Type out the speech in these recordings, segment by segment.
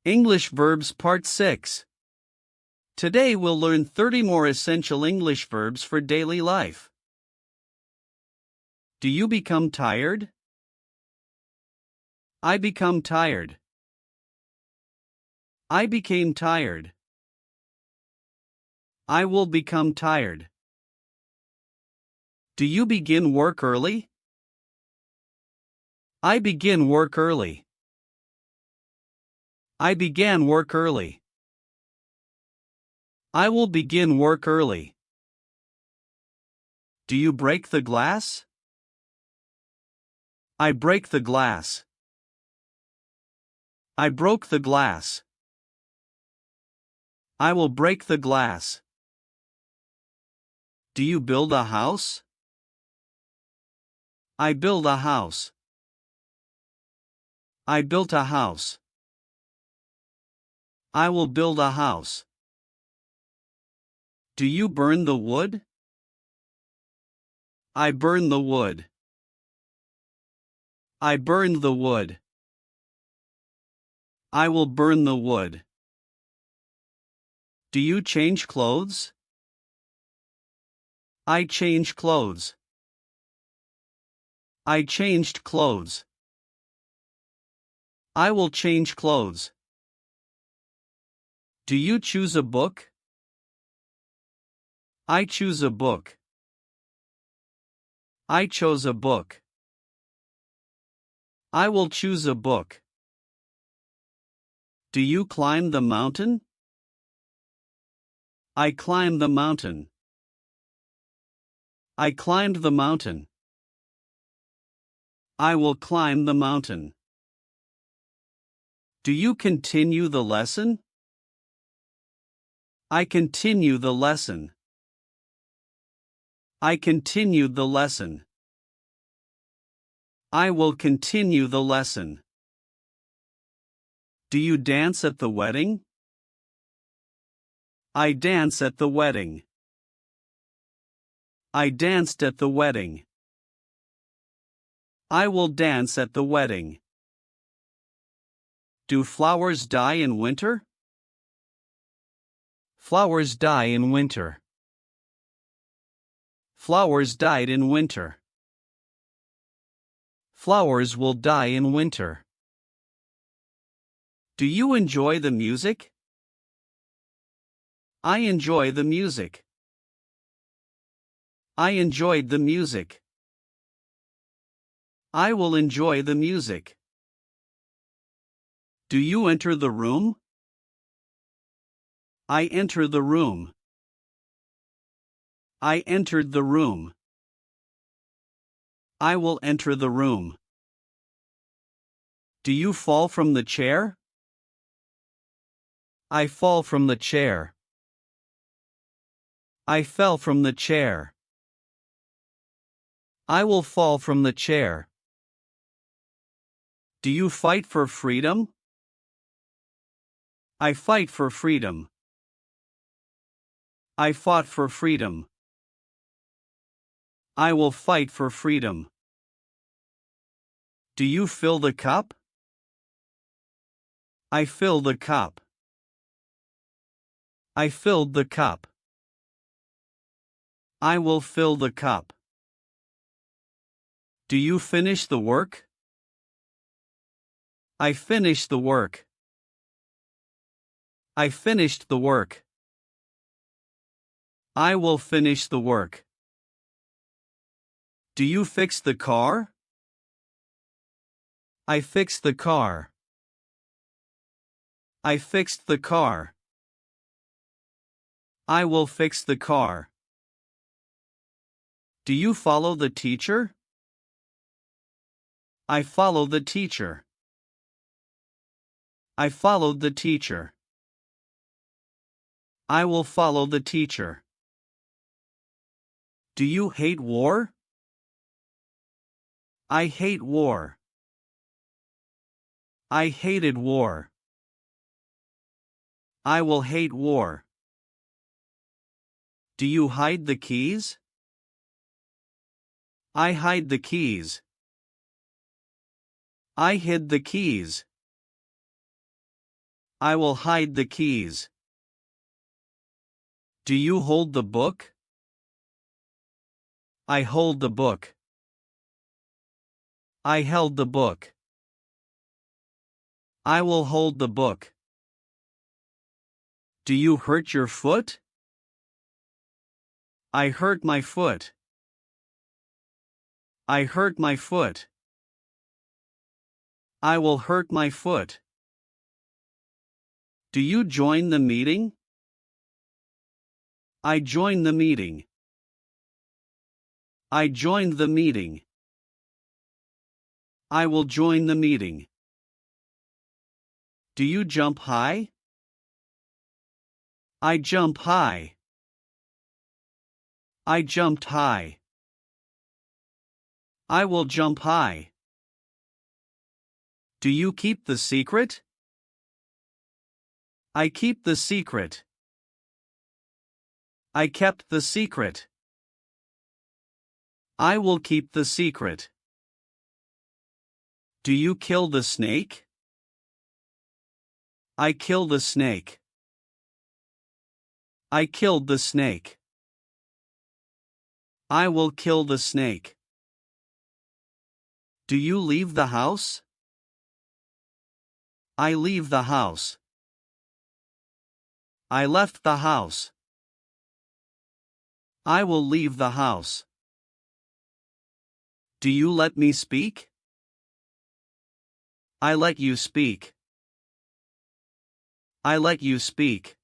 English Verbs Part 6. Today we'll learn 30 more essential English verbs for daily life. Do you become tired? I become tired. I became tired. I will become tired. Do you begin work early? I begin work early. I began work early. I will begin work early. Do you break the glass? I break the glass. I broke the glass. I will break the glass. Do you build a house? I build a house. I built a house. I will build a house. Do you burn the wood? I burn the wood. I burned the wood. I will burn the wood. Do you change clothes? I change clothes. I changed clothes. I will change clothes. Do you choose a book? I choose a book. I chose a book. I will choose a book. Do you climb the mountain? I climbed the mountain. I climbed the mountain. I will climb the mountain. Do you continue the lesson? I continue the lesson. I continued the lesson. I will continue the lesson. Do you dance at the wedding? I dance at the wedding. I danced at the wedding. I will dance at the wedding. Do flowers die in winter? Flowers die in winter. Flowers died in winter. Flowers will die in winter. Do you enjoy the music? I enjoy the music. I enjoyed the music. I will enjoy the music. Do you enter the room? I enter the room. I entered the room. I will enter the room. Do you fall from the chair? I fall from the chair. I fell from the chair. I will fall from the chair. Do you fight for freedom? I fight for freedom. I fought for freedom. I will fight for freedom. Do you fill the cup? I fill the cup. I filled the cup. I will fill the cup. Do you finish the work? I finished the work. I finished the work. I will finish the work. Do you fix the car? I fixed the car. I fixed the car. I will fix the car. Do you follow the teacher? I follow the teacher. I followed the teacher. I will follow the teacher. Do you hate war? I hate war. I hated war. I will hate war. Do you hide the keys? I hide the keys. I hid the keys. I will hide the keys. Do you hold the book? I hold the book. I held the book. I will hold the book. Do you hurt your foot? I hurt my foot. I hurt my foot. I will hurt my foot. Do you join the meeting? I join the meeting. I joined the meeting. I will join the meeting. Do you jump high? I jump high. I jumped high. I will jump high. Do you keep the secret? I keep the secret. I kept the secret. I will keep the secret. Do you kill the snake? I kill the snake. I killed the snake. I will kill the snake. Do you leave the house? I leave the house. I left the house. I will leave the house. Do you let me speak? I let you speak. I let you speak.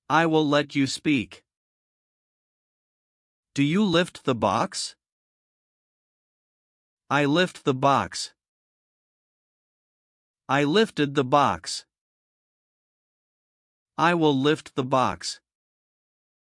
I will let you speak. Do you lift the box? I lift the box. I lifted the box. I will lift the box.